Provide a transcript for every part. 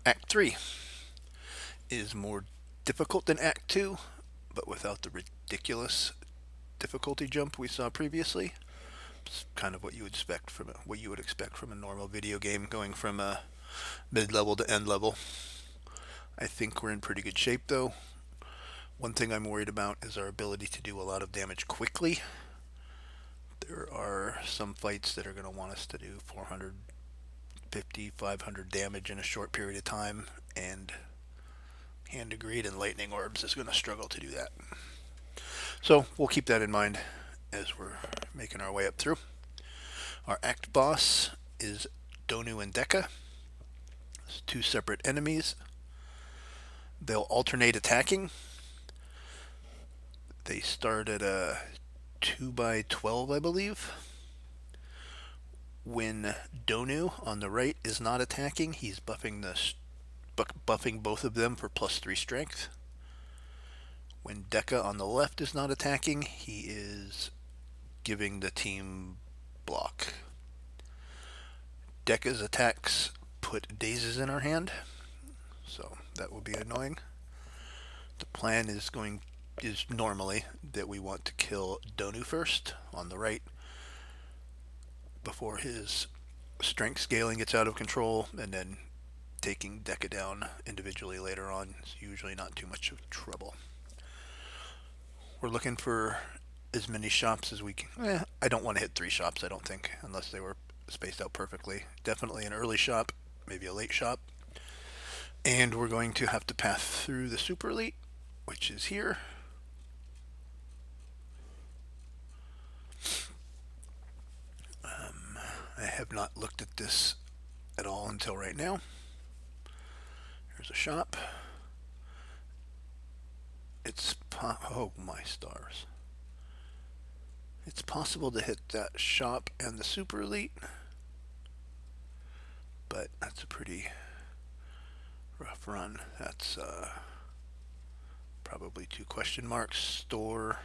Act 3 is more difficult than Act 2, but without the ridiculous difficulty jump we saw previously. It's kind of what you would expect from a normal video game, going from mid-level to end level. I think we're in pretty good shape though. One thing I'm worried about is our ability to do a lot of damage quickly. There are some fights that are going to want us to do 450, 500 damage in a short period of time, and Hand of Greed and Lightning Orbs is going to struggle to do that. So we'll keep that in mind as we're making our way up through. Our Act boss is Donu and Deka. It's two separate enemies. They'll alternate attacking. They start at a 2 by 12, I believe. When Donu on the right is not attacking, he's buffing both of them for +3 strength. When Deka on the left is not attacking, he is giving the team block. Deka's attacks put dazes in our hand, so that will be annoying. The plan is normally that we want to kill Donu first on the right before his strength scaling gets out of control, and then taking Deka down individually later on is usually not too much of trouble. We're looking for as many shops as we can. I don't want to hit 3 shops, I don't think, unless they were spaced out perfectly. Definitely an early shop, maybe a late shop. And we're going to have to pass through the Super Elite, which is here. I have not looked at this at all until right now. Here's a shop. Oh my stars. It's possible to hit that shop and the Super Elite, but that's a pretty rough run. That's probably 2 question marks. Store,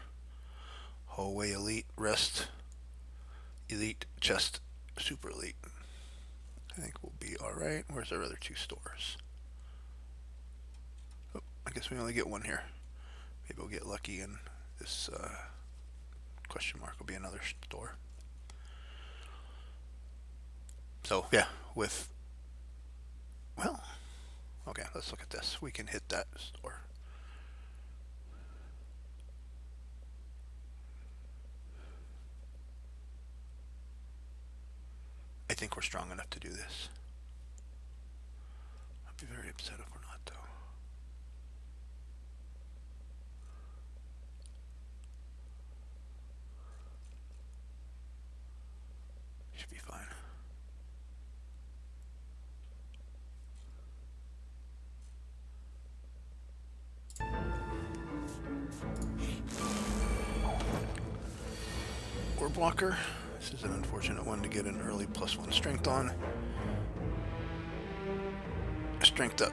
hallway elite, rest, elite, chest, Super Elite. I think we'll be alright. Where's our other 2 stores? Oh, I guess we only get 1 here. Maybe we'll get lucky and this question mark will be another store. So yeah, okay, let's look at this. We can hit that store. I think we're strong enough to do this. I'd be very upset if we're not, though. Should be fine. Orb Walker. This is an unfortunate one to get an early +1 strength on. Strength up.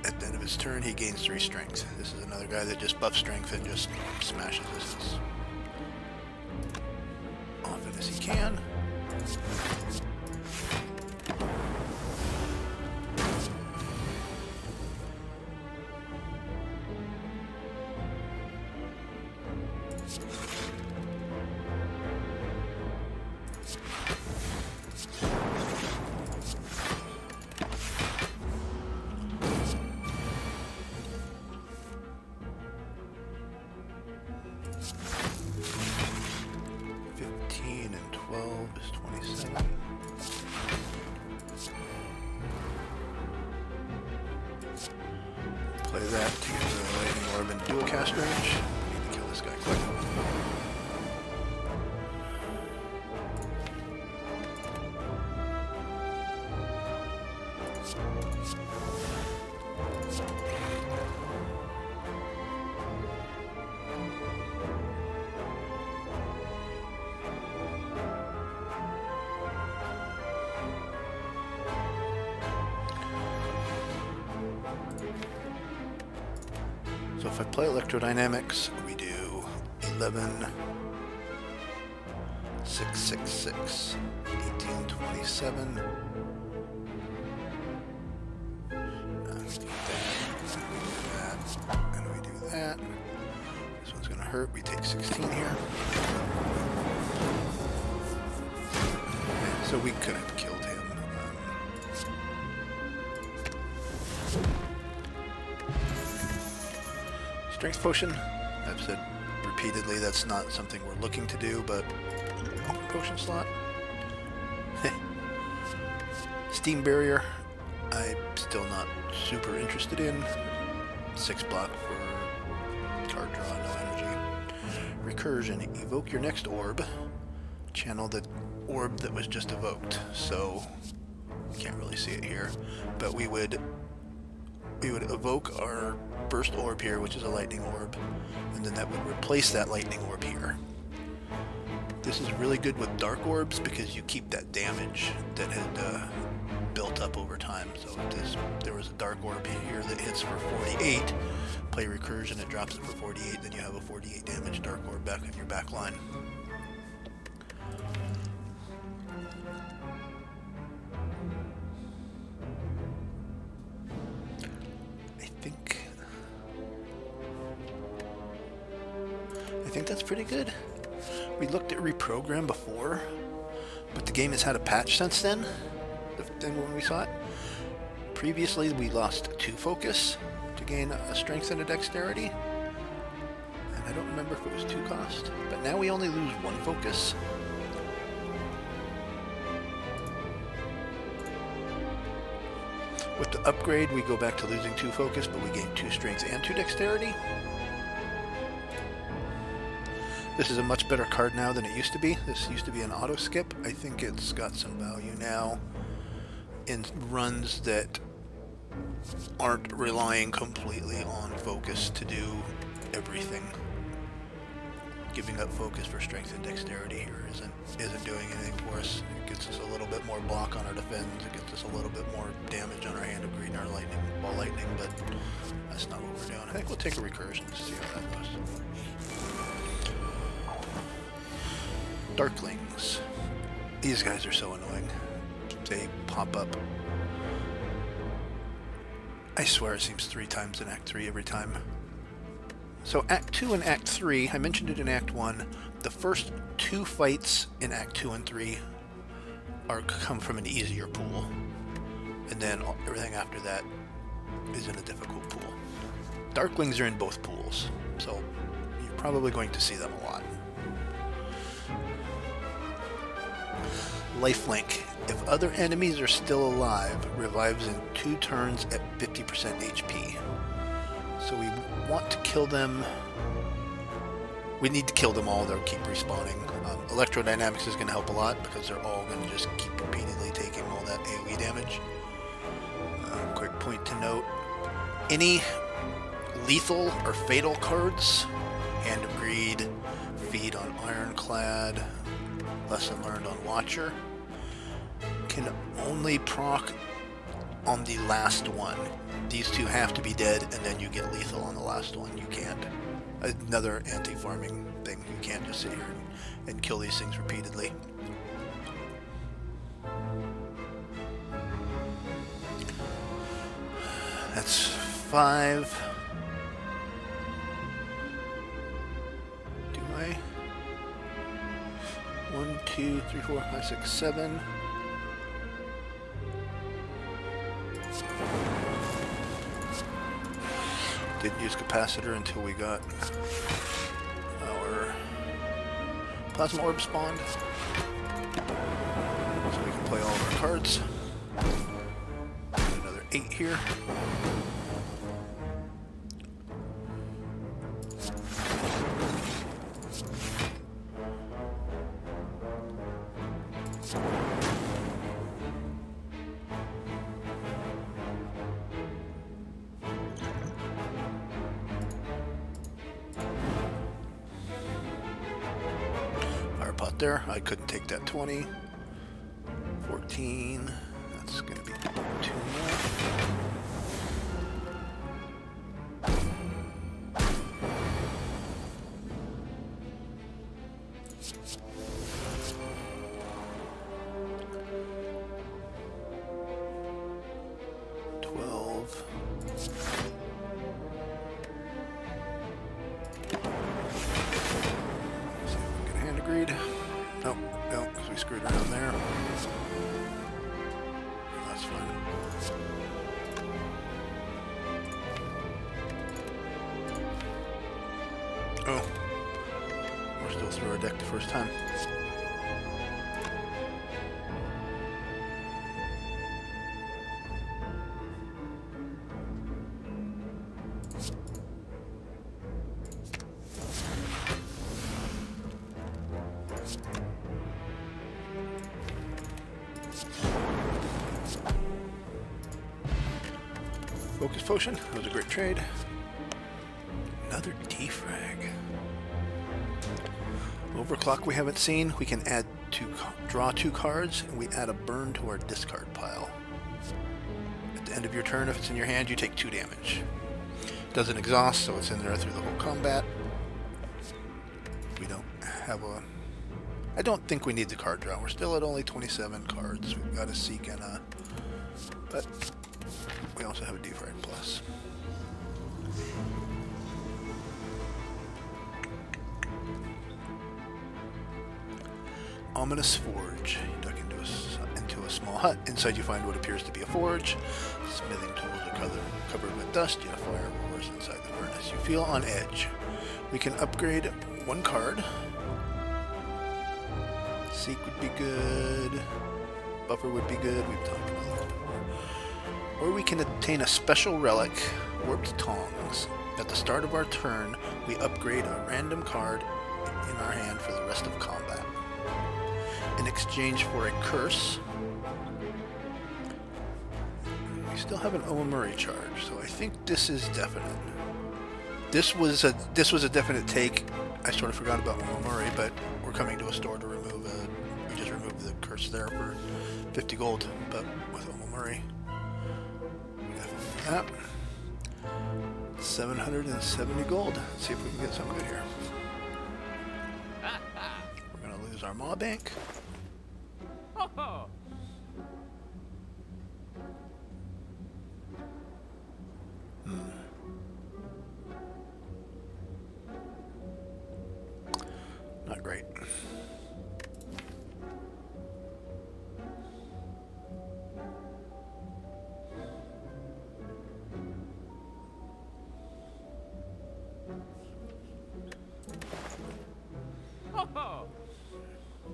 At the end of his turn, he gains 3 strength. This is another guy that just buffs strength and just smashes us as often as he can. Play that to get the Lightning Orb in dual cast range. We need to kill this guy quick. So if I play Electrodynamics, we do 11, 6, 6, 6, 18, 27, hurt. We take 16 here. Okay, so we could have killed him. Strength potion. I've said repeatedly that's not something we're looking to do, but potion slot. Steam barrier. I'm still not super interested in. 6 block for card draw, no energy. Recursion. Evoke your next orb. Channel the orb that was just evoked. So can't really see it here, but we would evoke our first orb here, which is a lightning orb, and then that would replace that lightning orb here. This is really good with dark orbs because you keep that damage that had built up over time. So if there was a dark orb here that hits for 48, play recursion, it drops it for 48, then you have a 48 damage dark orb back in your back line. I think that's pretty good. We looked at reprogram before, but the game has had a patch since then when we saw it. Previously, we lost 2 focus to gain a strength and a dexterity, and I don't remember if it was 2 cost, but now we only lose 1 focus. With the upgrade, we go back to losing 2 focus, but we gain 2 strength and 2 dexterity. This is a much better card now than it used to be. This used to be an auto skip. I think it's got some value now in runs that aren't relying completely on focus to do everything. Giving up focus for strength and dexterity here isn't doing anything for us. It gets us a little bit more block on our defense. It gets us a little bit more damage on our hand of greed and our lightning, ball lightning, but that's not what we're doing. I think we'll take a recursion to see how that goes. Darklings. These guys are so annoying. They pop up. I swear it seems 3 times in Act 3 every time. So Act 2 and Act 3, I mentioned it in Act 1, the first 2 fights in Act 2 and 3 come from an easier pool. And then everything after that is in a difficult pool. Darklings are in both pools, so you're probably going to see them a lot. Lifelink. If other enemies are still alive, revives in 2 turns at 50% HP. So we want to kill them. We need to kill them all. They'll keep respawning. Electrodynamics is going to help a lot because they're all going to just keep repeatedly taking all that AoE damage. Quick point to note. Any lethal or fatal cards, Hand of Greed, Feed on Ironclad, Lesson Learned on Watcher, can only proc on the last one. These 2 have to be dead, and then you get lethal on the last one. You can't. Another anti-farming thing. You can't just sit here and kill these things repeatedly. That's 5. Do I? 1, 2, 3, 4, 5, 6, 7. Didn't use capacitor until we got our plasma orb spawned, so we can play all of our cards. Another 8 here. Pot there. I couldn't take that 20. 14. That's going to be 2 more. screwed around there. That's fine. Oh. We're still through our deck the first time. Focus Potion. That was a great trade. Another defrag. Overclock we haven't seen. We can add draw 2 cards, and we add a burn to our discard pile. At the end of your turn, if it's in your hand, you take 2 damage. It doesn't exhaust, so it's in there through the whole combat. We don't have a... I don't think we need the card draw. We're still at only 27 cards. We've got a Seek and a... But we also have a defrag plus. Ominous Forge. You duck into a small hut. Inside you find what appears to be a forge. Smithing tools are covered with dust. You have fire roars inside the furnace. You feel on edge. We can upgrade 1 card. Seek would be good. Buffer would be good. We've talked about that before. Or we can obtain a special relic, Warped Tongs. At the start of our turn, we upgrade a random card in our hand for the rest of combat. In exchange for a curse, we still have an Omamori charge, so I think this is definite. This was a definite take. I sort of forgot about Omamori, but we're coming to a store to remove we just removed the curse there for 50 gold, but with Omamori, definitely that. 770 gold. Let's see if we can get some good here. We're gonna lose our Maw Bank. Not great.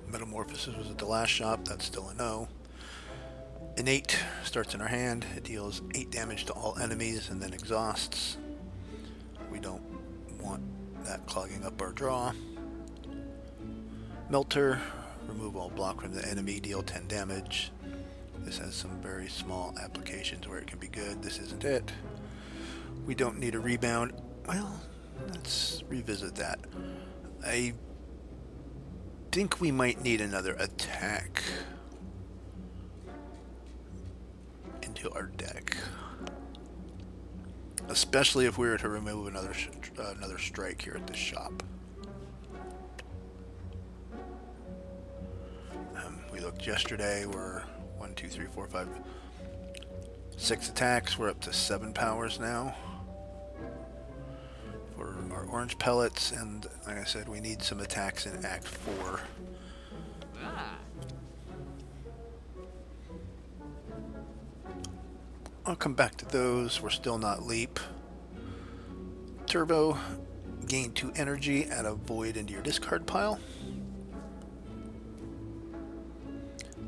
Metamorphosis was at the last shop. That's still a no. Innate starts in our hand. It deals 8 damage to all enemies and then exhausts. We don't want that clogging up our draw. Melter, remove all block from the enemy, deal 10 damage. This has some very small applications where it can be good. This isn't it. We don't need a rebound. Well, let's revisit that. I think we might need another attack into our deck, especially if we were to remove another strike here at this shop. We looked yesterday. We're 1, 2, 3, 4, 5, 6 attacks. We're up to 7 powers now for our orange pellets, and like I said, we need some attacks in Act 4. I'll come back to those. We're still not leap. Turbo, gain 2 energy, add a void into your discard pile.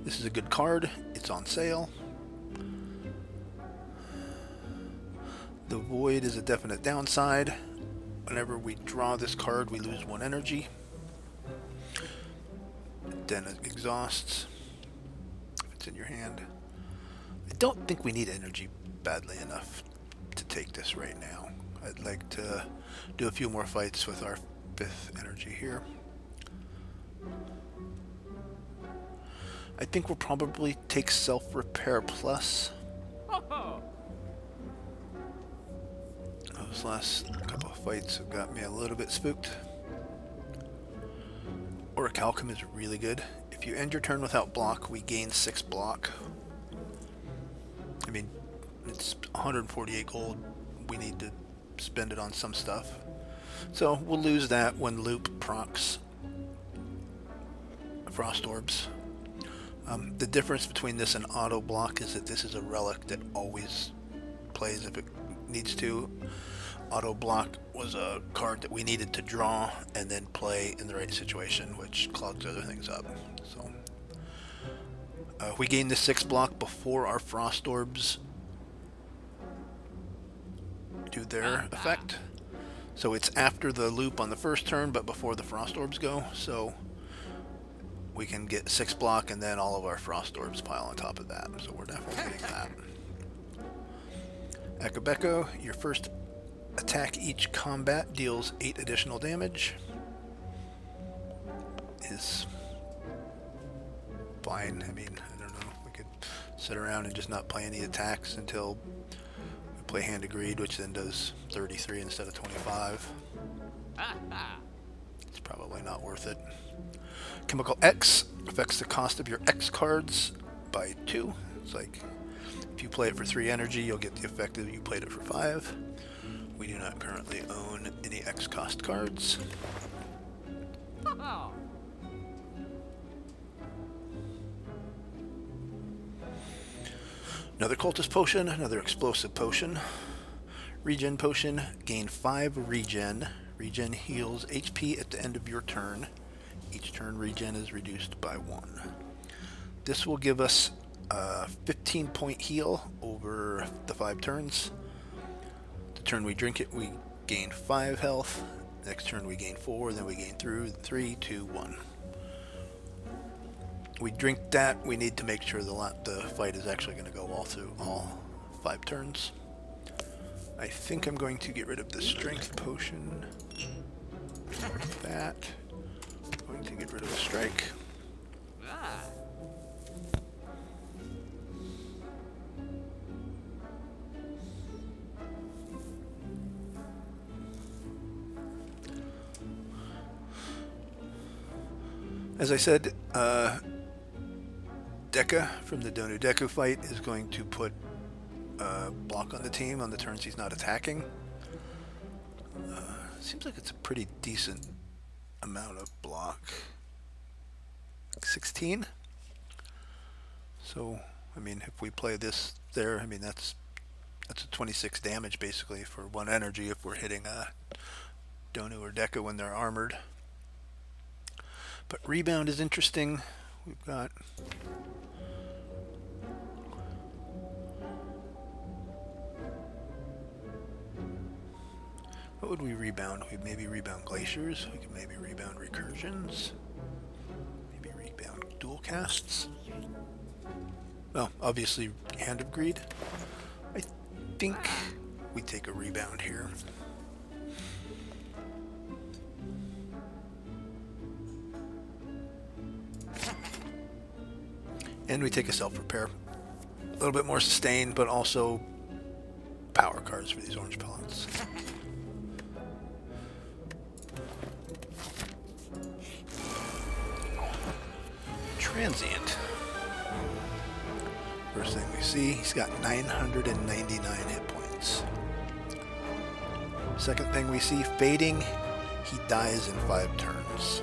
This is a good card. It's on sale. The void is a definite downside. Whenever we draw this card, we lose 1 energy. Then it exhausts if it's in your hand. I don't think we need energy badly enough to take this right now. I'd like to do a few more fights with our 5th energy here. I think we'll probably take Self-Repair Plus. Those last couple of fights have got me a little bit spooked. Orichalcum is really good. If you end your turn without block, we gain 6 block. I mean, it's 148 gold. We need to spend it on some stuff. So we'll lose that when Loop procs Frost Orbs. The difference between this and auto block is that this is a relic that always plays if it needs to. Auto block was a card that we needed to draw and then play in the right situation, which clogs other things up. So we gain the 6 block before our frost orbs do their effect. So it's after the loop on the first turn, but before the frost orbs go. So we can get 6 block and then all of our frost orbs pile on top of that. So we're definitely getting that. Akabeko, your first attack each combat deals 8 additional damage. Is fine. I mean, I don't know. We could sit around and just not play any attacks until we play Hand of Greed, which then does 33 instead of 25. It's probably not worth it. Chemical X affects the cost of your X cards by 2. It's like if you play it for 3 energy, you'll get the effect that you played it for 5. We do not currently own any X cost cards. Another Cultist Potion, another Explosive Potion. Regen Potion, gain 5 regen. Regen heals HP at the end of your turn. Each turn regen is reduced by 1. This will give us a 15-point heal over the 5 turns. The turn we drink it, we gain 5 health. Next turn we gain 4, then we gain 3, 2, 1. We drink that, we need to make sure the fight is actually going to go all through all 5 turns. I think I'm going to get rid of the Strength Potion. That. I'm going to get rid of the Strike. As I said, Deka from the Donu Deku fight is going to put block on the team on the turns he's not attacking. Seems like it's a pretty decent amount of block. 16. So, I mean, if we play this there, I mean that's a 26 damage basically for 1 energy if we're hitting Donu or Deka when they're armored. But Rebound is interesting. We've got what would we rebound? We'd maybe rebound Glaciers. We could maybe rebound Recursions. Maybe rebound Dual Casts. Well, obviously Hand of Greed. I think we take a rebound here. And we take a self-repair. A little bit more sustain, but also power cards for these orange pellets. Transient. First thing we see, he's got 999 hit points. Second thing we see, Fading. He dies in 5 turns.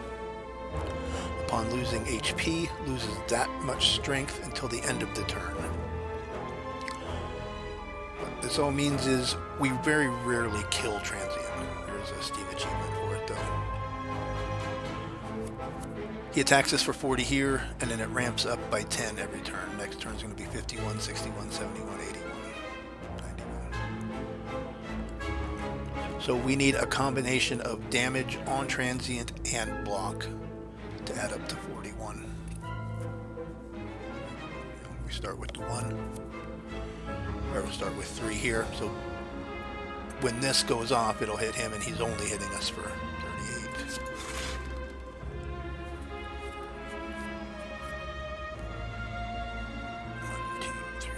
Upon losing HP, loses that much strength until the end of the turn. What this all means is we very rarely kill Transient. There's a Steam achievement for it though. He attacks us for 40 here, and then it ramps up by 10 every turn. Next turn is going to be 51, 61, 71, 81, 91. So we need a combination of damage on Transient and block to add up to 41. We start with the 1, or we'll start with 3 here. So when this goes off, it'll hit him, and he's only hitting us for 38. 1, 2, 3, 4.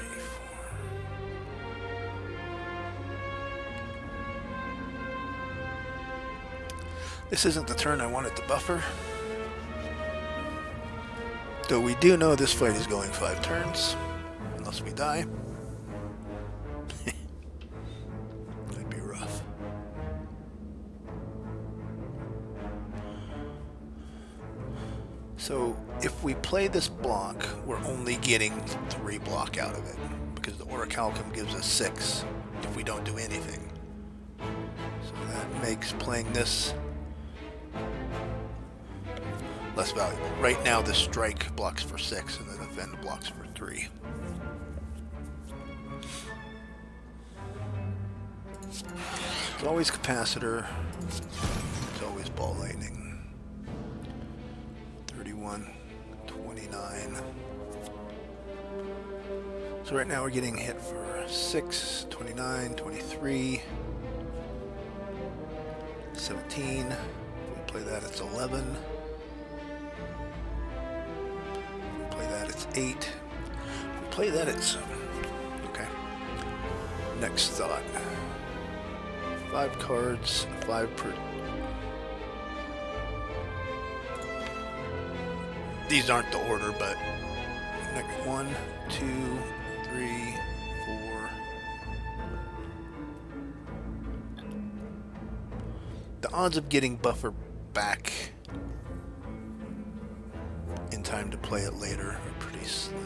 This isn't the turn I wanted to buffer. Though we do know this fight is going 5 turns, unless we die. That'd be rough. So if we play this block, we're only getting 3 block out of it, because the Orichalcum gives us 6 if we don't do anything. So that makes playing this less valuable. Right now the strike blocks for 6 and the defend blocks for 3. It's always capacitor. It's always ball lightning. 31, 29. So right now we're getting hit for 6, 29, 23, 17. If we play that, it's 11. If we play that, it's 8. If we play that, it's... Okay. Next thought. 5 cards, 5 per... These aren't the order, but... Next 1, 2, 3, 4... The odds of getting Buffer back in time to play it later are pretty slim.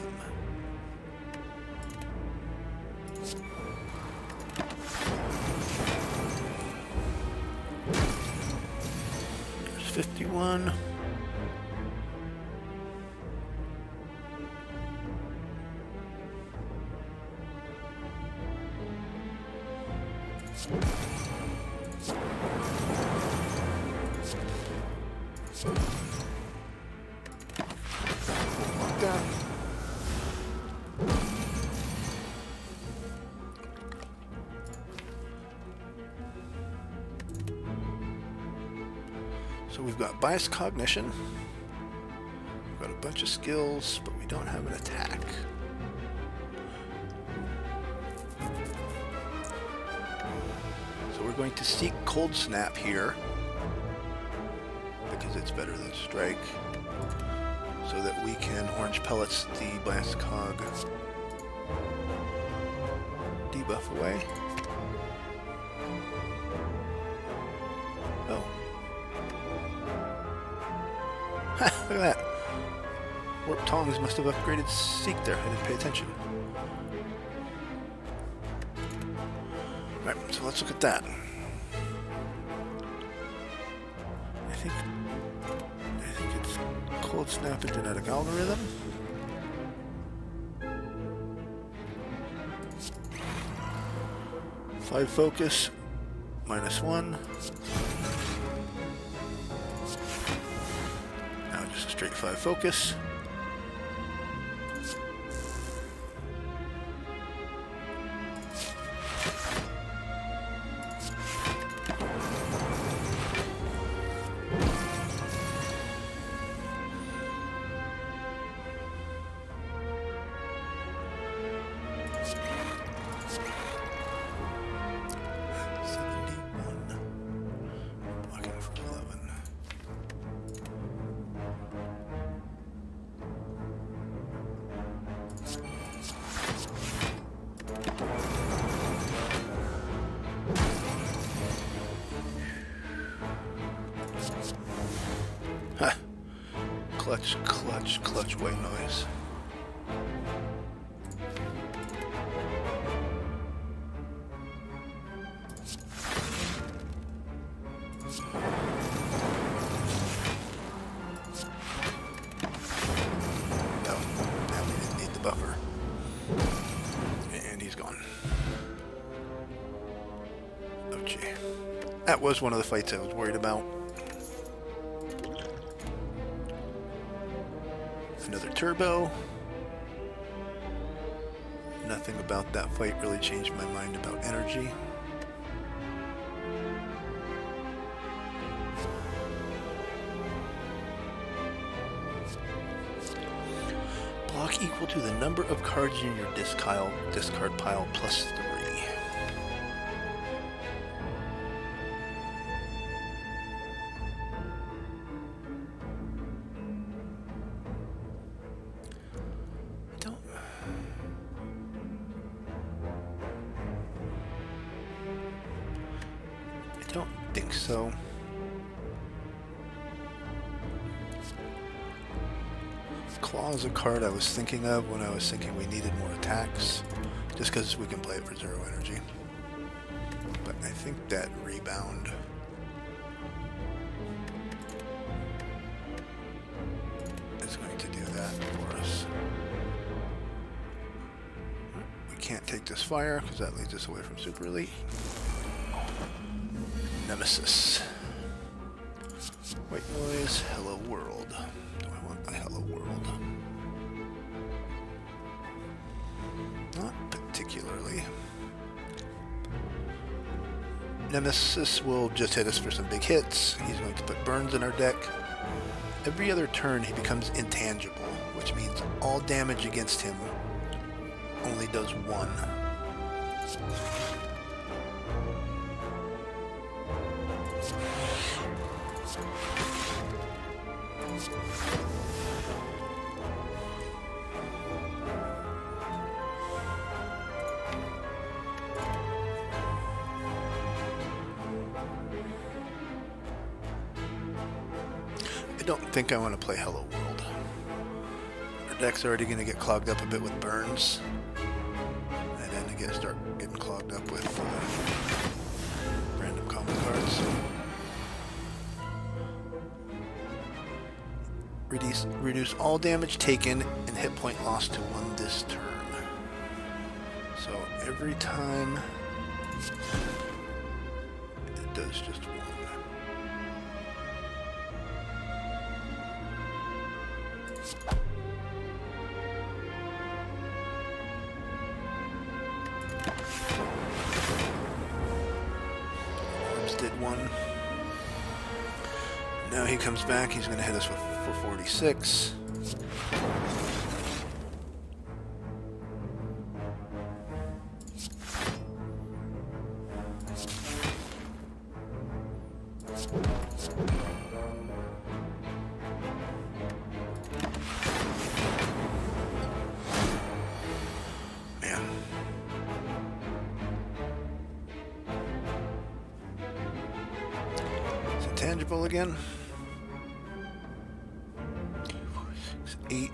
There's 51. So we've got bias cognition, we've got a bunch of skills, but we don't have an attack. So we're going to seek Cold Snap here, because it's better than Strike, so that we can Orange Pellets the bias cog debuff away. Oh. Look at that. Warp Tongs must have upgraded Seek there. I didn't pay attention. Right, so let's look at that. I think it's Cold Snap and Genetic Algorithm. Five focus, -1. Now just a straight 5 focus. Ha! Clutch, clutch, clutch white noise. No, now we didn't need the buffer. And he's gone. Oh gee. That was one of the fights I was worried about. Another turbo. Nothing about that fight really changed my mind about energy. Block equal to the number of cards in your discard pile plus 3. I don't think so. Claw is a card I was thinking of when I was thinking we needed more attacks, just because we can play it for 0 energy. But I think that Rebound is going to do that for us. We can't take this fire because that leads us away from Super Elite. Nemesis. White noise, hello world. Do I want a hello world? Not particularly. Nemesis will just hit us for some big hits. He's going to put burns in our deck. Every other turn he becomes intangible, which means all damage against him only does 1. I don't think I want to play Hello World. Our deck's already going to get clogged up a bit with burns, and then start getting clogged up with random common cards. Reduce all damage taken and hit point lost to 1 this turn. So every time it does just 1. Orbs did 1. Now he comes back, he's going to hit us for 46. Man. It's intangible again. 8.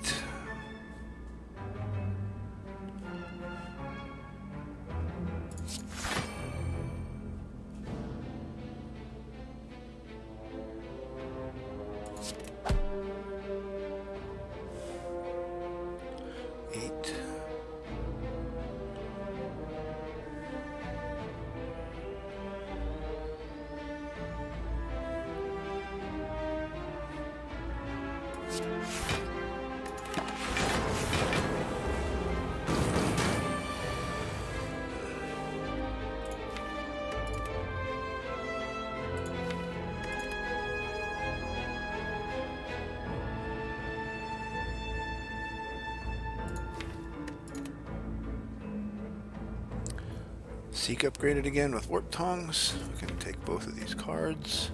Seek upgraded again with Warp Tongs. We can take both of these cards.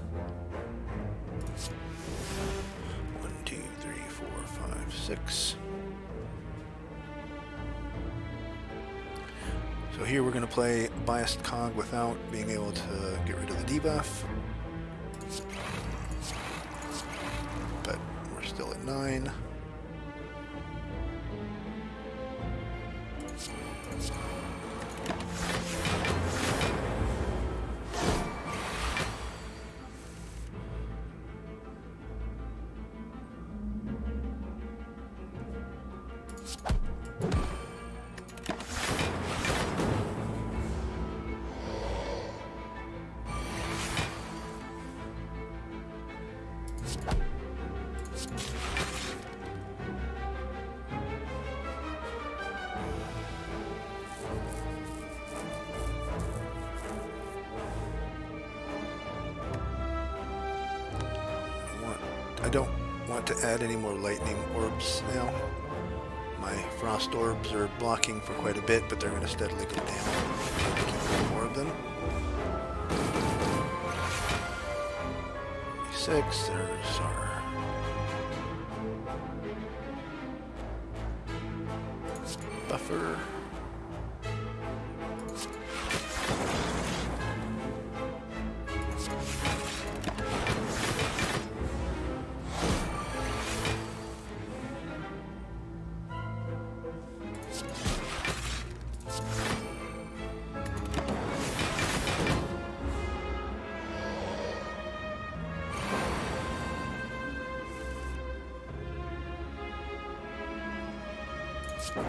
1, 2, 3, 4, 5, 6. So here we're going to play Biased Cog without being able to get rid of the debuff. But we're still at 9. I don't want to add any more lightning orbs now. My frost orbs are blocking for quite a bit, but they're going to steadily go down. Keep more of them. 6, there's our buffer. 20, 1,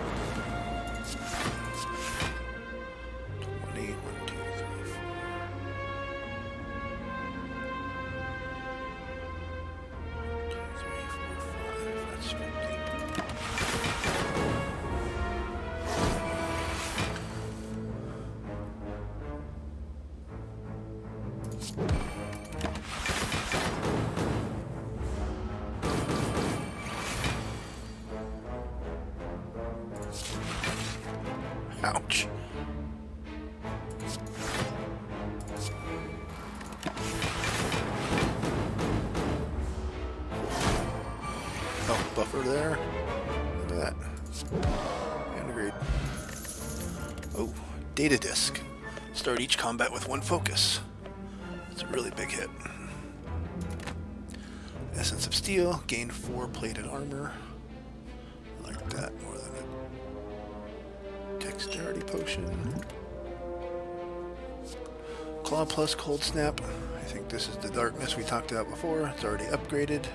2, 3, 4. 2, 3, 4, 5. That's 50. Ouch. Oh, buffer there. Look at that. And agreed. Oh, data disk. Start each combat with one focus. It's a really big hit. Essence of Steel. Gain 4 plated armor. I like that more than a dexterity potion. Claw plus Cold Snap. I think this is the darkness we talked about before. It's already upgraded.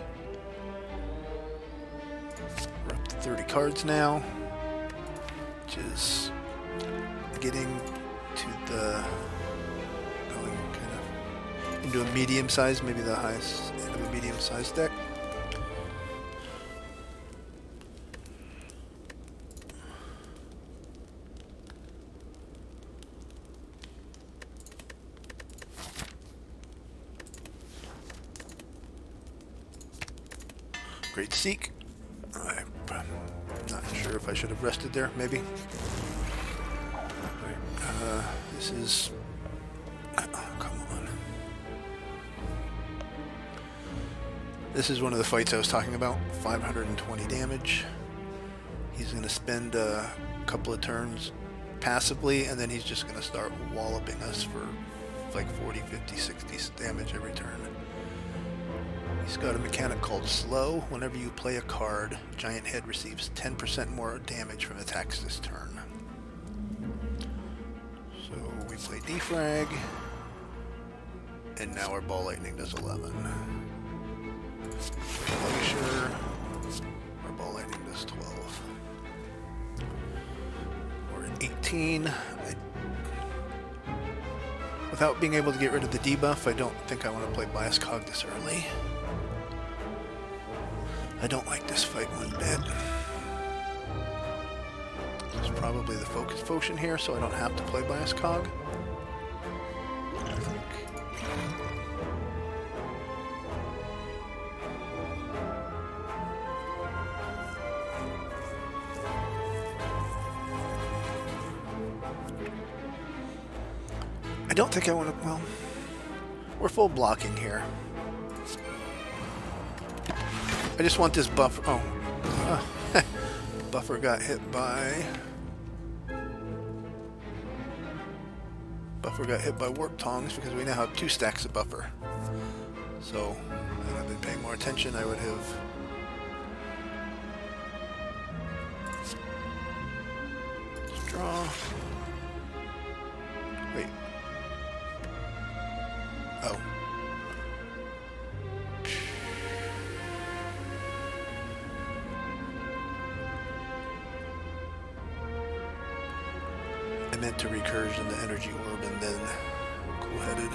We're up to 30 cards now, which is getting to the going kind of into a medium size, maybe the highest end of a medium sized deck. Great Seek. I'm not sure if I should have rested there, maybe. This is... come on. This is one of the fights I was talking about. 520 damage. He's going to spend a couple of turns passively, and then he's just going to start walloping us for like 40, 50, 60 damage every turn. He's got a mechanic called Slow. Whenever you play a card, Giant Head receives 10% more damage from attacks this turn. So we play Defrag, and now our Ball Lightning does 11. Glacier, our Ball Lightning does 12. We're at 18. Without being able to get rid of the debuff, I don't think I want to play Bias Cog this early. I don't like this fight one bit. This is probably the focus potion here, so I don't have to play Bias Cog. I think. I don't think I want to, well, we're full blocking here. I just want this buffer. Oh, buffer got hit by. Buffer got hit by Warp Tongs because we now have 2 stacks of buffer. So, had I been paying more attention, I would have. Let's draw. Wait. Oh. I meant to recursion the energy orb and then cool-headed,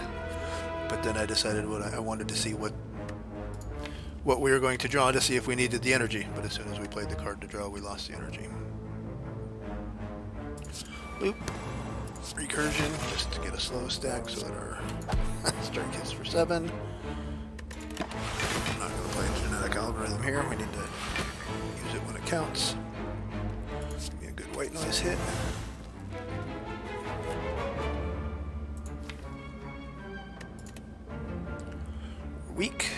but then I decided what I wanted to see what we were going to draw to see if we needed the energy. But as soon as we played the card to draw, we lost the energy. Loop, recursion, just to get a slow stack so that our strike hits for 7. I'm not going to play a genetic algorithm here. We need to use it when it counts. Be a good white noise hit. Weak.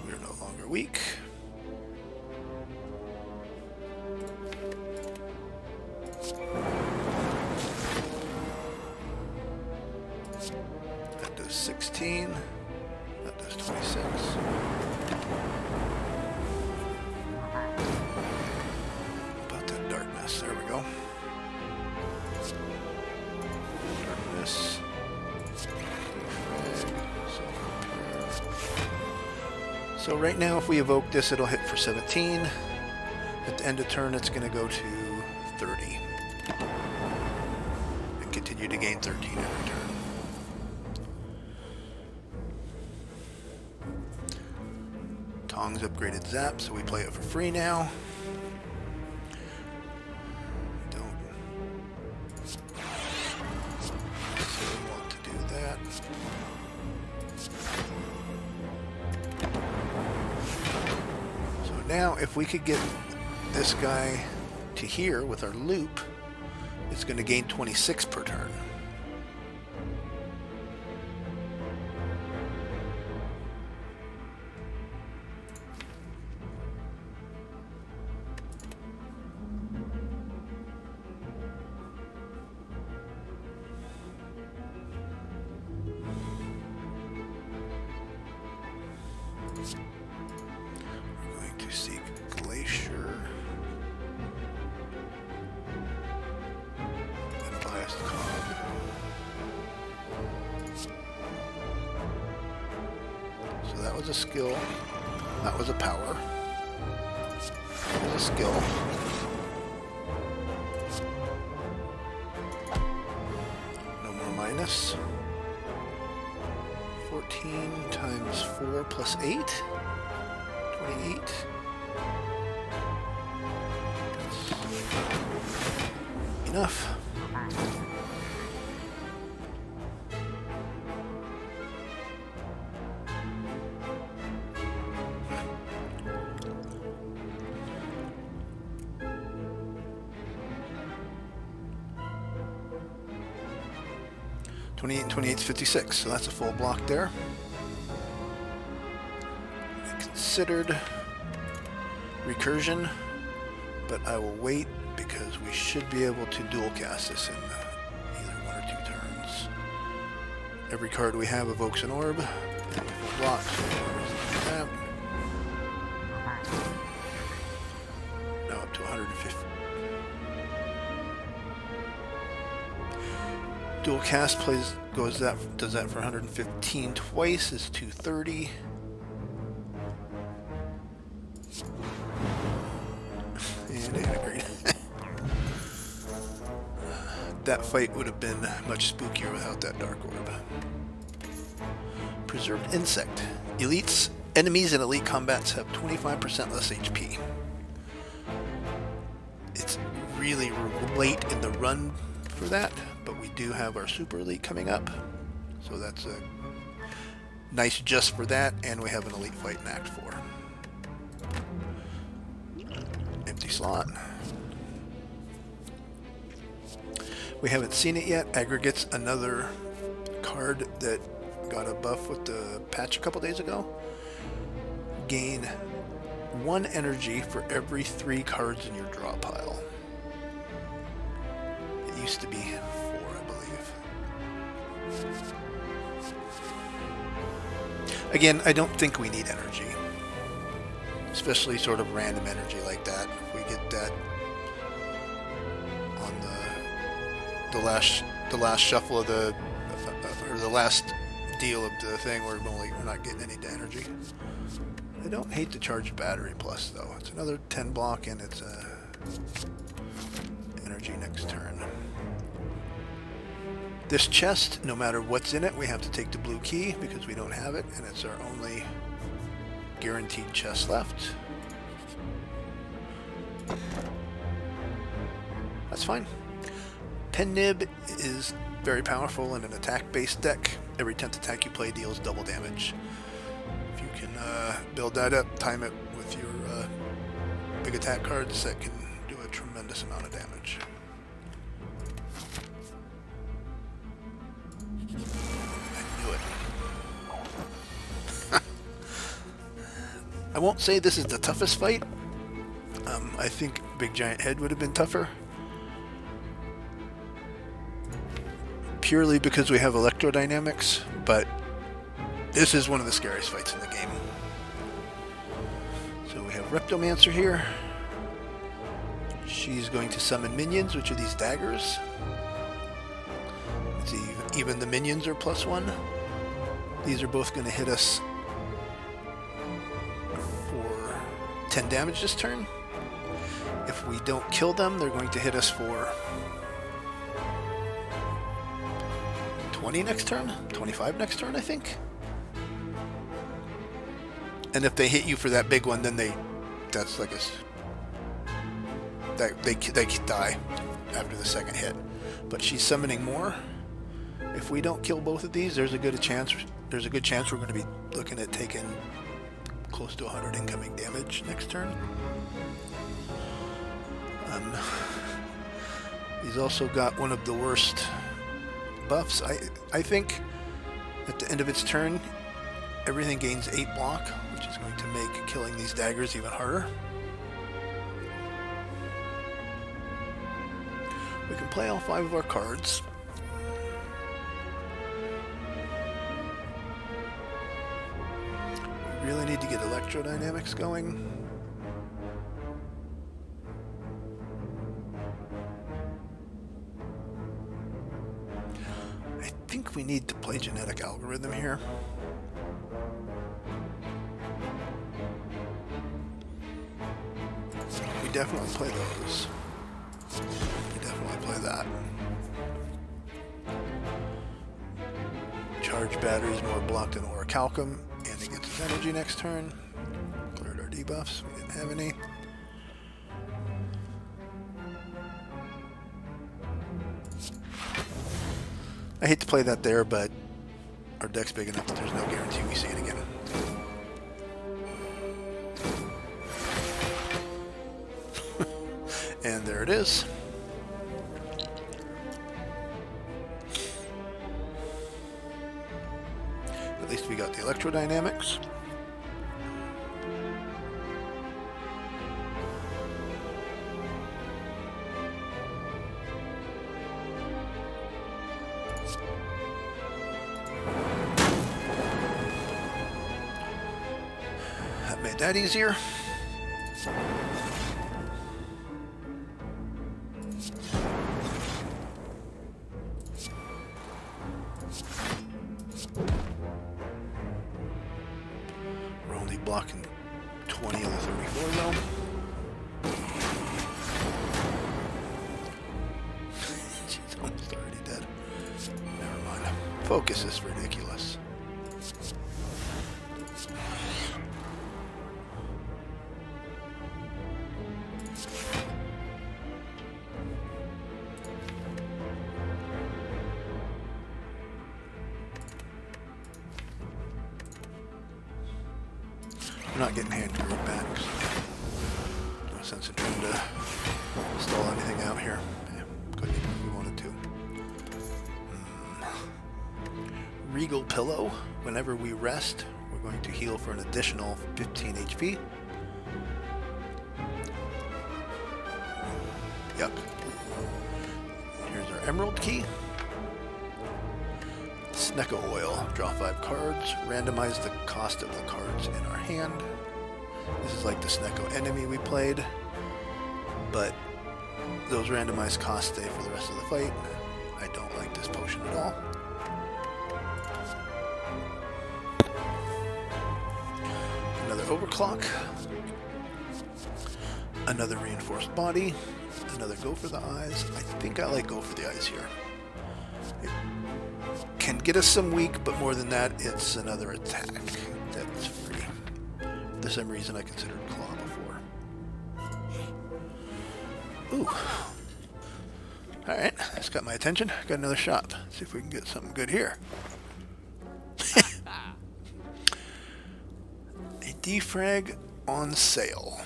We're no longer weak. That does 16. That does 26. There we go. Darkness. So right now, if we evoke this, it'll hit for 17. At the end of turn, it's going to go to 30. And continue to gain 13 every turn. Tong's upgraded Zap, so we play it for free now. Don't necessarily want to do that. So now, if we could get this guy to here with our loop, it's going to gain 26 per turn. We're going to seek Glacier and Blast Cog. So that was a skill. That was a power. That was a skill. No more minus. 14 times 4 plus 8. 28. Enough. And 28 is 56, so that's a full block there. I considered recursion, but I will wait because we should be able to dual cast this in either 1 or 2 turns. Every card we have evokes an orb. Full block. So now up to 150. Dual cast does that for 115 twice, is 230. And agreed. That fight would have been much spookier without that Dark Orb. Preserved Insect. Enemies in elite combats have 25% less HP. It's really late in the run for that, but we do have our Super Elite coming up, so that's a nice just for that, and we have an elite fight in Act 4. Empty slot. We haven't seen it yet. Aggregates, another card that got a buff with the patch a couple days ago. Gain 1 energy for every 3 cards in your draw pile. It used to be 4, I believe. Again, I don't think we need energy. Especially sort of random energy like that. If we get that on the last shuffle of the or the last deal of the thing, we're not getting any energy. I don't hate the charged battery plus though. It's another 10 block and it's energy next turn. This chest, no matter what's in it, we have to take the blue key because we don't have it, and it's our only guaranteed chest left. That's fine. Pen Nib is very powerful in an attack-based deck. Every 10th attack you play deals double damage. If you can build that up, time it with your big attack cards, that can do a tremendous amount of damage. I knew it. I won't say this is the toughest fight. I think Big Giant Head would have been tougher. Purely because we have electrodynamics, but this is one of the scariest fights in the game. So we have Reptomancer here. She's going to summon minions, which are these daggers. See, even the minions are +1. These are both going to hit us 10 damage this turn. If we don't kill them, they're going to hit us for 20 next turn, 25 next turn, I think. And if they hit you for that big one, then that's like they die after the second hit. But she's summoning more. If we don't kill both of these, there's a good chance we're going to be looking at taking close to 100 incoming damage next turn. He's also got one of the worst buffs. I think at the end of its turn, everything gains 8 block, which is going to make killing these daggers even harder. We can play all 5 of our cards. We really need to get electrodynamics going. I think we need to play genetic algorithm here. We definitely play those. We definitely play that. Charge batteries more blocked than orichalcum, and it gets its energy next turn. Cleared our debuffs. We didn't have any. I hate to play that there, but our deck's big enough that there's no guarantee we see it again. And there it is. At least we got the electrodynamics. That made that easier. We're only blocking 20 of the 34 though. She's almost already dead. Never mind. Focus is ridiculous. I'm not getting hand grenade back, so no sense in trying to stall anything out here. Yeah, could if we wanted to. Regal Pillow. Whenever we rest, we're going to heal for an additional 15 HP. Yuck. Here's our Emerald Key. Snecko Oil. Draw 5 cards. Randomize the cost of the cards in our hand. This is like the Snecko enemy we played, but those randomized costs stay for the rest of the fight. I don't like this potion at all. Another Overclock. Another Reinforced Body. Another Go for the Eyes. I think I like Go for the Eyes here. It can get us some weak, but more than that, it's another attack that's free. For some reason, I considered Claw before. Ooh. Alright, that's got my attention. Got another shot. Let's see if we can get something good here. A defrag on sale.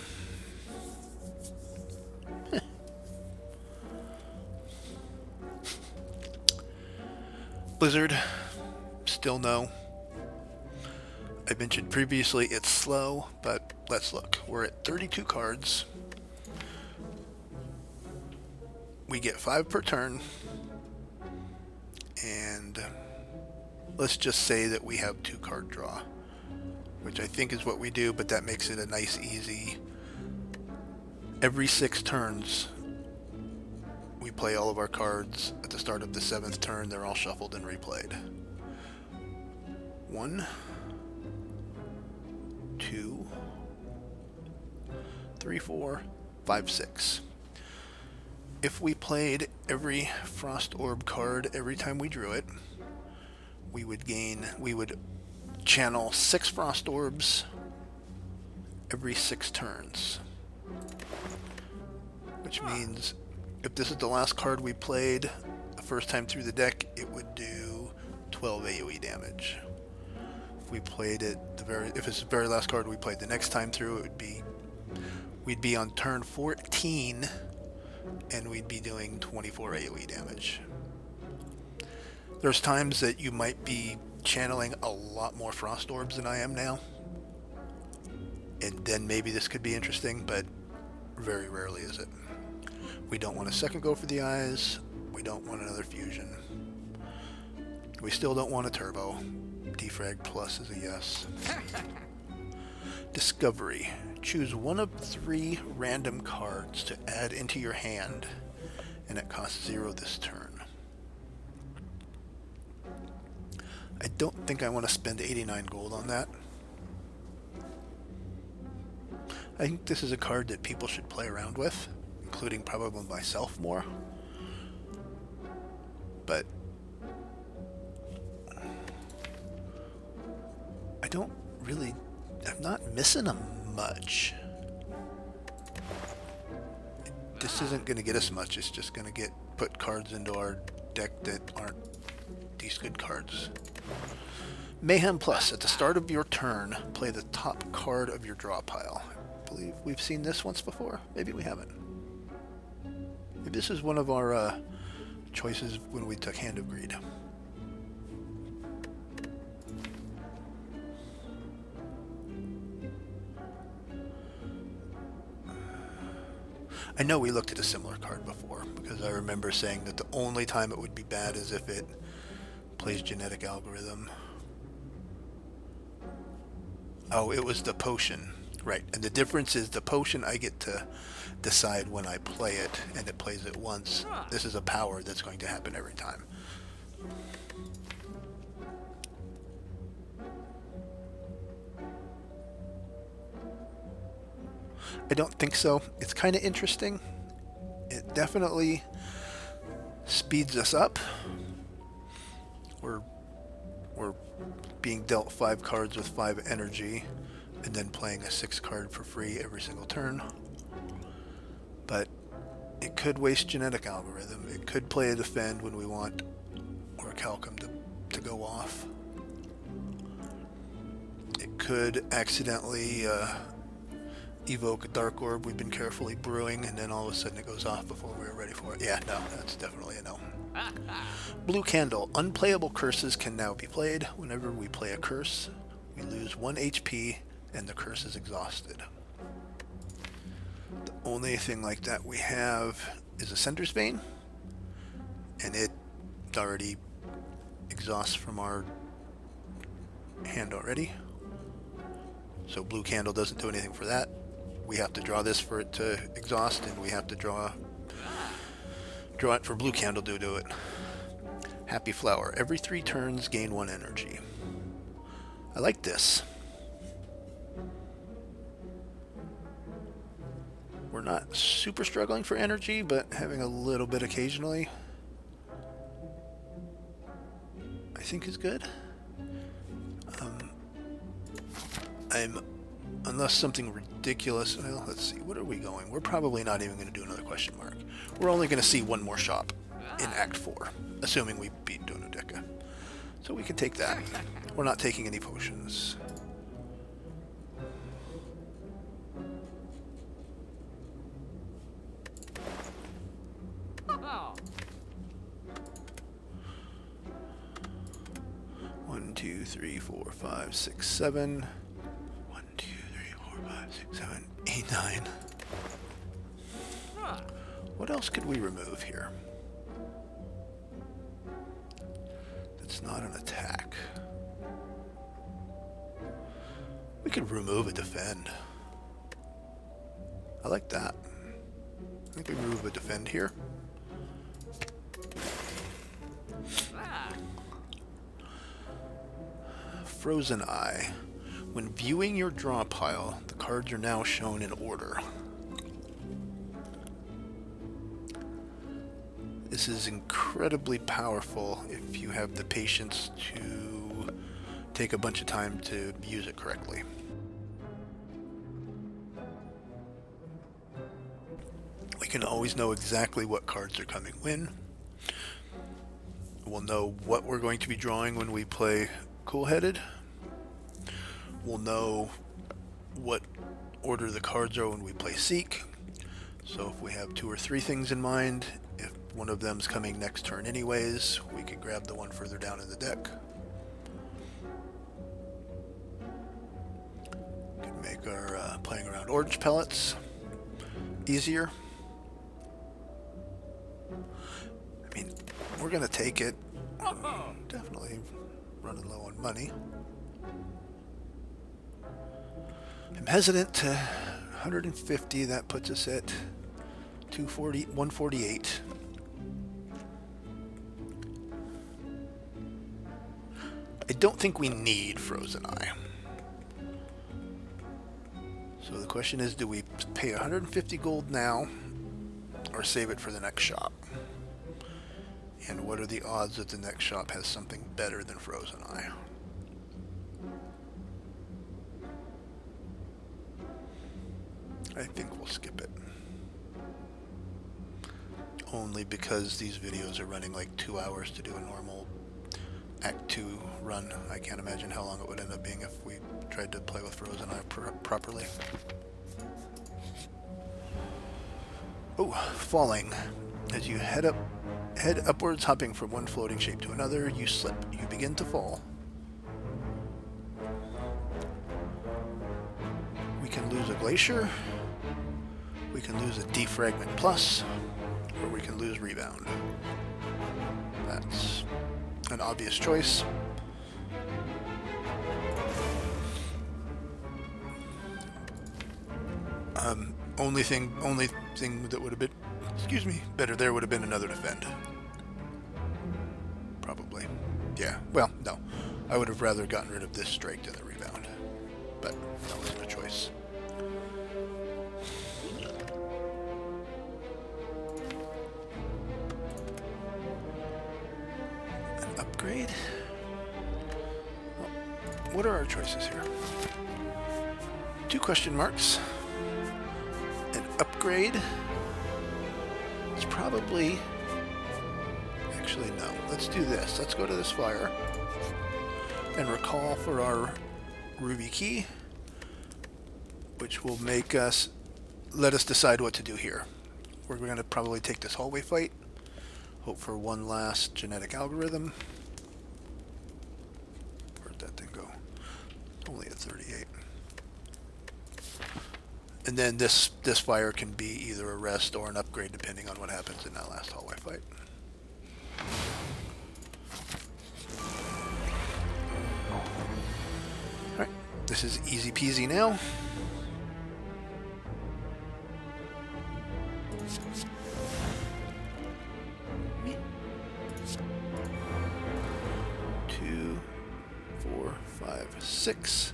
Blizzard, still no. I mentioned previously it's slow, but let's look. We're at 32 cards. We get 5 per turn. And let's just say that we have 2 card draw, which I think is what we do, but that makes it a nice, easy. Every 6 turns, we play all of our cards. At the start of the 7th turn, they're all shuffled and replayed. 1, 2, 3, 4, 5, 6. If we played every Frost Orb card every time we drew it, we would channel 6 Frost Orbs every 6 turns. Which means if this is the last card we played the first time through the deck, it would do 12 AoE damage. If we played it if it's the very last card we played the next time through, we'd be on turn 14 and we'd be doing 24 AoE damage. There's times that you might be channeling a lot more Frost Orbs than I am now, and then maybe this could be interesting, but very rarely is it. We don't want a second go for the eyes. We don't want another fusion. We still don't want a turbo. Defrag plus is a yes. Discovery. Choose one of 3 random cards to add into your hand, and it costs 0 this turn. I don't think I want to spend 89 gold on that. I think this is a card that people should play around with, including probably myself more. But I'm not missing them much. This isn't going to get us much. It's just going to put cards into our deck that aren't these good cards. Mayhem Plus. At the start of your turn, play the top card of your draw pile. I believe we've seen this once before. Maybe we haven't. Maybe this is one of our choices when we took Hand of Greed. I know we looked at a similar card before, because I remember saying that the only time it would be bad is if it plays Genetic Algorithm. Oh, it was the potion. Right, and the difference is the potion I get to decide when I play it, and it plays it once. This is a power that's going to happen every time. I don't think so. It's kind of interesting. It definitely speeds us up. We're being dealt 5 cards with 5 energy, and then playing a 6 card for free every single turn. But it could waste Genetic Algorithm. It could play a defend when we want Orichalcum to go off. It could accidentally evoke a Dark Orb we've been carefully brewing, and then all of a sudden it goes off before we were ready for it. Yeah, no, that's definitely a no. Blue Candle. Unplayable curses can now be played. Whenever we play a curse, we lose 1 HP and the curse is exhausted. The only thing like that we have is a Sender's Vein, and it already exhausts from our hand already. So Blue Candle doesn't do anything for that. We have to draw this for it to exhaust, and we have to draw it for Blue Candle to do it. Happy Flower. Every 3 turns, gain 1 energy. I like this. We're not super struggling for energy, but having a little bit occasionally, I think is good. Unless something ridiculous, well, let's see, what are we going? We're probably not even going to do another question mark. We're only going to see 1 more shop in Act 4, assuming we beat Donodeka. So we can take that. We're not taking any potions. One, 2, 3, 4, 5, 6, 7. 1, 2, 3, 4, 5, 6, 7, 8, 9. What else could we remove here? That's not an attack. We could remove a defend. I like that. I think we remove a defend here. Frozen Eye. When viewing your draw pile, the cards are now shown in order. This is incredibly powerful if you have the patience to take a bunch of time to use it correctly. We can always know exactly what cards are coming when. We'll know what we're going to be drawing when we play Cool-Headed. We'll know what order the cards are when we play Seek. So if we have 2 or 3 things in mind, if one of them's coming next turn anyways, we can grab the one further down in the deck. We can make our playing around orange pellets easier. I mean, we're going to take it. Definitely running low on money. I'm hesitant to 150. That puts us at 148. I don't think we need Frozen Eye. So the question is, do we pay 150 gold now or save it for the next shop? And what are the odds that the next shop has something better than Frozen Eye? I think we'll skip it. Only because these videos are running like 2 hours to do a normal Act 2 run. I can't imagine how long it would end up being if we tried to play with Frozen Eye properly. Oh, falling. As you head upwards, hopping from one floating shape to another, you slip. You begin to fall. We can lose a Glacier. We can lose a Defragment Plus, or we can lose Rebound. That's an obvious choice. Only thing that would have been, excuse me, better there would have been another Defend. Probably. Yeah, well, no. I would have rather gotten rid of this strike than the Rebound. But that wasn't a choice. An upgrade? Well, what are our choices here? 2 question marks. An upgrade. It's probably... Actually, no. Let's do this. Let's go to this fire and recall for our Ruby Key, which will make us... let us decide what to do here. We're going to probably take this hallway fight, hope for one last genetic algorithm. Where'd that thing go? Only at 38. And then this fire can be either a rest or an upgrade depending on what happens in that last hallway fight. Alright, this is easy peasy now. Two, 4, 5, 6.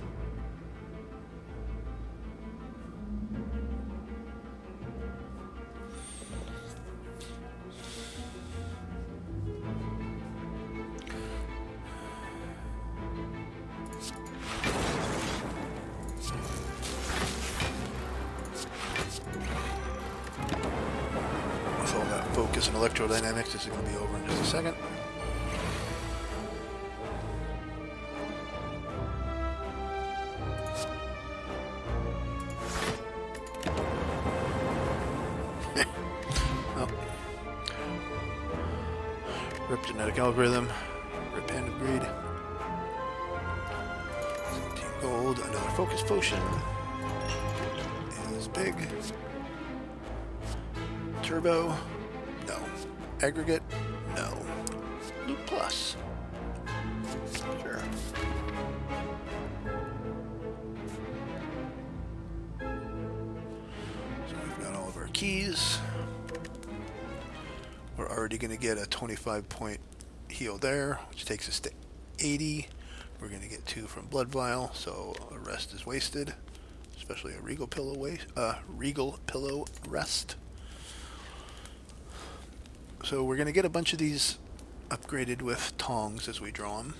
Focus and electrodynamics. This is going to be over in just a second. Oh. Rip genetic algorithm. Rip hand of greed. 17 gold. Another focus potion. Is big. Turbo. No. Aggregate? No. Loot Plus? Sure. So we've got all of our keys. We're already going to get a 25-point heal there, which takes us to 80. We're going to get 2 from Blood Vial, so a rest is wasted. Especially a Regal Pillow Rest. So we're going to get a bunch of these upgraded with tongs as we draw them.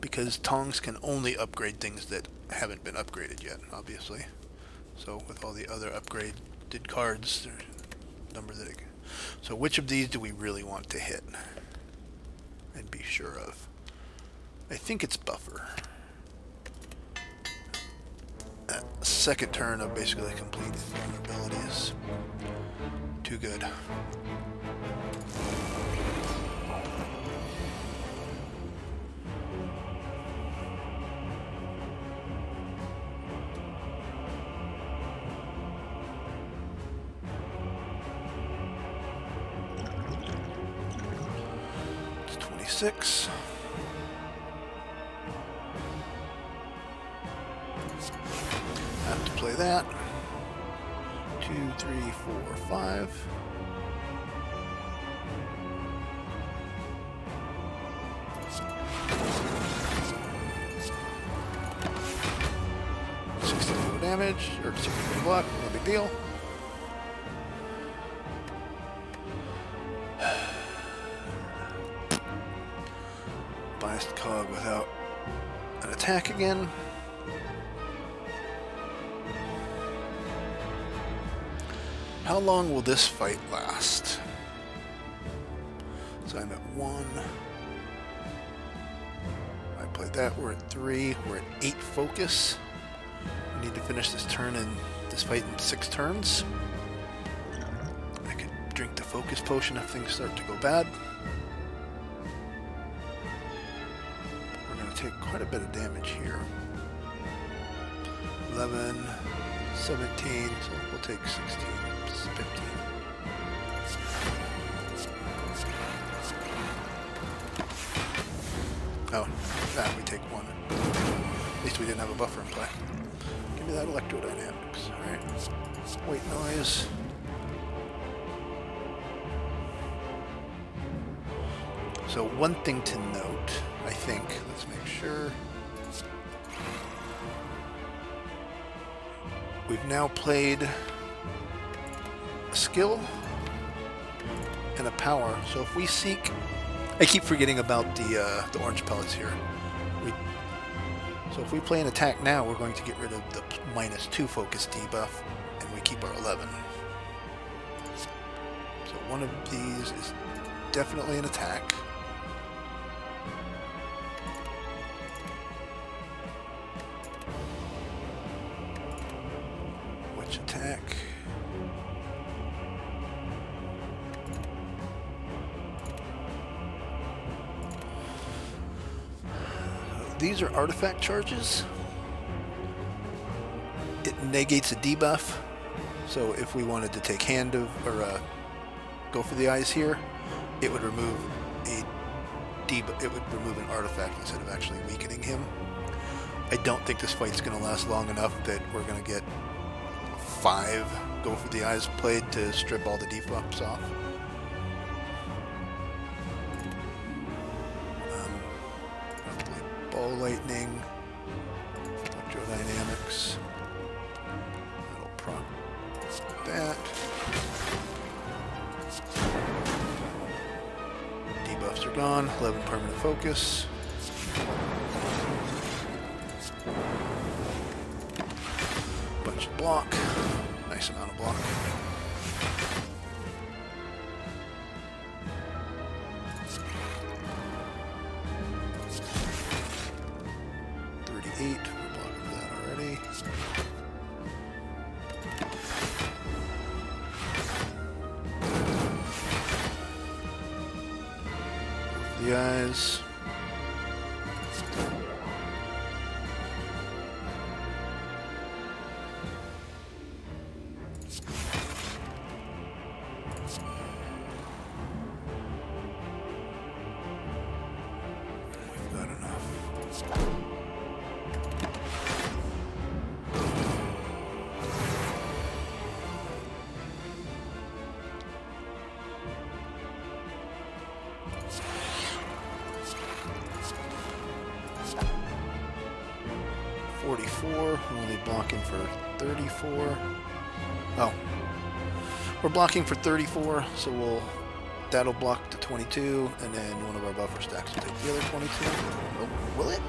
Because tongs can only upgrade things that haven't been upgraded yet, obviously. So with all the other upgraded cards, there's a number that so which of these do we really want to hit and be sure of? I think it's Buffer. That second turn of basically complete invulnerability is too good. It's 26. Have to play that. 2, 3, 4, 5. Damage, or 64 block, no big deal. Biased Cog without an attack again. How long will this fight last? So I'm at 1. I played that, we're at 3, we're at 8 focus. I need to finish this turn and this fight in 6 turns. I could drink the focus potion if things start to go bad. We're going to take quite a bit of damage here. 11, 17, so we'll take 16, 15. Oh, we take 1. At least we didn't have a buffer in play. Give me that electrodynamics. Alright. Weight noise. So one thing to note, I think, let's make sure. We've now played a skill and a power. So if we seek, I keep forgetting about the orange pellets here. So if we play an attack now, we're going to get rid of the -2 focus debuff, and we keep our 11. So one of these is definitely an attack. Which attack? These are artifact charges. It negates a debuff. So if we wanted to take hand of, or go for the eyes here, it would remove a debuff. It would remove an artifact instead of actually weakening him. I don't think this fight's going to last long enough that we're going to get 5 go for the eyes played to strip all the debuffs off. Ball lightning, electrodynamics. That'll proc that. Debuffs are gone. 11 permanent focus. Bunch of block. Nice amount of block. We're blocking for that already. The eyes. We've got enough. 44, we're only blocking for 34. Oh, We're blocking for 34, so that'll block the 22, and then one of our buffer stacks will take the other 22. Oh, will it?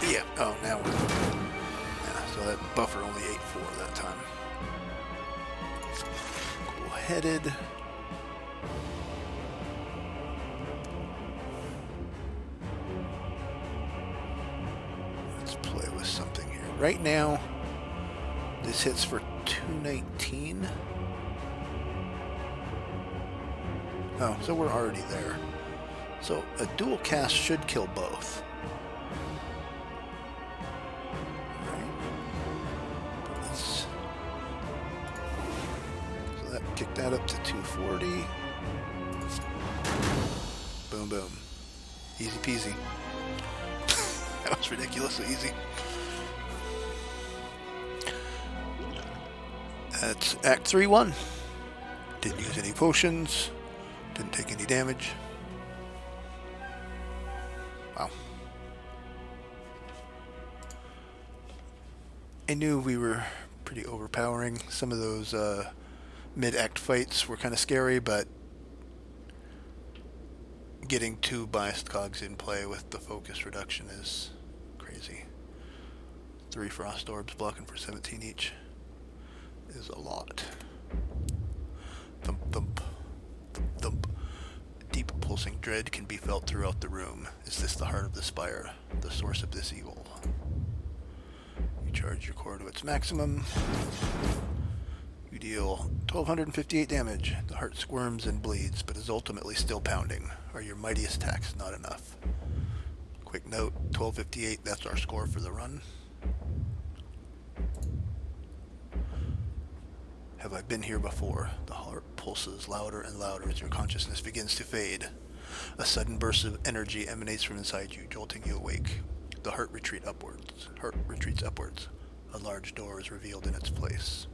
Yeah. Oh, now we're... Yeah, so that buffer only ate 4 that time. Cool-headed. Let's play with something here. Right now, this hits for 219. Oh, so we're already there. So a dual cast should kill both. Right. So that kicked that up to 240. Boom, boom. Easy peasy. That was ridiculously easy. That's Act 3-1. Didn't use any potions. Didn't take any damage. Wow. I knew we were pretty overpowering. Some of those mid-act fights were kind of scary, but getting 2 biased cogs in play with the focus reduction is crazy. 3 frost orbs blocking for 17 each is a lot. Thump, thump. Thump. Deep pulsing dread can be felt throughout the room. Is this the heart of the spire, the source of this evil? You charge your core to its maximum. You deal 1,258 damage. The heart squirms and bleeds, but is ultimately still pounding. Are your mightiest attacks not enough? Quick note, 1,258, that's our score for the run. Have I been here before? The heart pulses louder and louder as your consciousness begins to fade. A sudden burst of energy emanates from inside you, jolting you awake. The heart retreats upwards. A large door is revealed in its place.